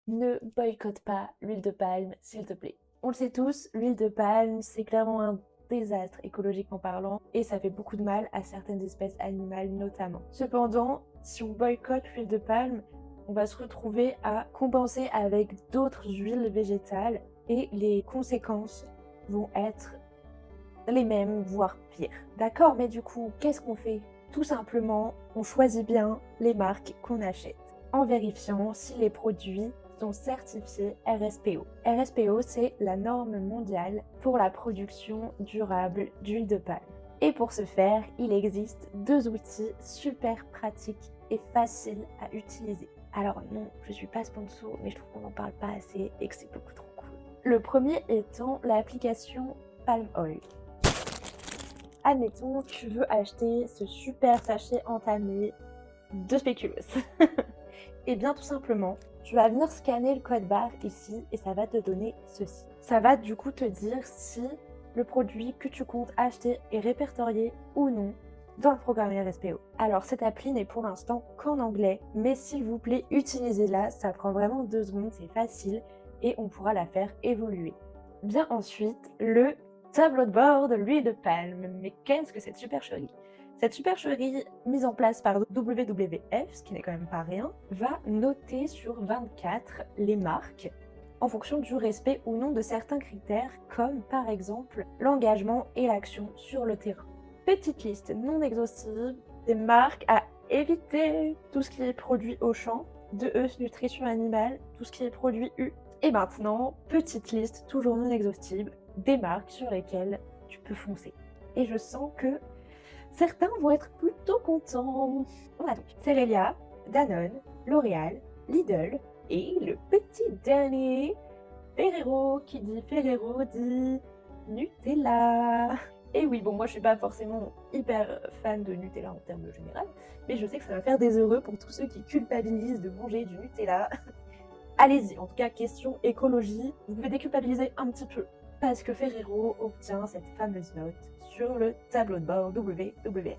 Ne boycotte pas l'huile de palme, s'il te plaît. On le sait tous, l'huile de palme, c'est clairement un désastre écologiquement parlant et ça fait beaucoup de mal à certaines espèces animales notamment. Cependant, si on boycotte l'huile de palme, on va se retrouver à compenser avec d'autres huiles végétales et les conséquences vont être les mêmes, voire pires. D'accord, mais du coup, qu'est-ce qu'on fait? Tout simplement, on choisit bien les marques qu'on achète en vérifiant si les produits sont certifiés RSPO. RSPO, c'est la norme mondiale pour la production durable d'huile de palme. Et pour ce faire, il existe deux outils super pratiques et faciles à utiliser. Alors non, je suis pas sponsor, mais je trouve qu'on n'en parle pas assez et que c'est beaucoup trop cool. Le premier étant l'application Palm Oil. Admettons, tu veux acheter ce super sachet entamé de spéculoos. Et bien tout simplement, tu vas venir scanner le code barre ici et ça va te donner ceci. Ça va du coup te dire si le produit que tu comptes acheter est répertorié ou non dans le programme RSPO. Alors cette appli n'est pour l'instant qu'en anglais, mais s'il vous plaît, utilisez-la, ça prend vraiment 2 secondes, c'est facile et on pourra la faire évoluer. Vient ensuite le tableau de bord de l'huile de palme. Mais qu'est-ce que cette supercherie? Cette supercherie mise en place par WWF, ce qui n'est quand même pas rien, va noter sur 24 les marques en fonction du respect ou non de certains critères, comme par exemple l'engagement et l'action sur le terrain. Petite liste non exhaustive des marques à éviter, tout ce qui est produit au champ, de Eus Nutrition Animale, tout ce qui est produit U. Et maintenant, petite liste toujours non exhaustive des marques sur lesquelles tu peux foncer. Et je sens que certains vont être plutôt contents. On a donc Cerelia, Danone, L'Oréal, Lidl et le petit dernier, Ferrero. Qui dit Ferrero dit Nutella. Et oui, bon, moi je suis pas forcément hyper fan de Nutella en termes général, mais je sais que ça va faire des heureux pour tous ceux qui culpabilisent de manger du Nutella. Allez-y, en tout cas, question écologie, vous pouvez déculpabiliser un petit peu, parce que Ferrero obtient cette fameuse note sur le tableau de bord WWF.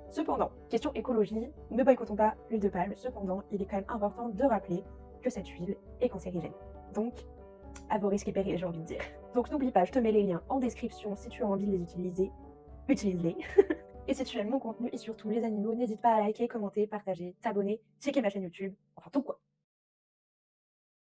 Cependant, question écologie, ne boycottons pas l'huile de palme, cependant, il est quand même important de rappeler que cette huile est cancérigène. Donc, à vos risques et périls, j'ai envie de dire. Donc n'oublie pas, je te mets les liens en description si tu as envie de les utiliser. Utilise-les. Et si tu aimes mon contenu et surtout les animaux, n'hésite pas à liker, commenter, partager, t'abonner, checker ma chaîne YouTube, enfin tout quoi.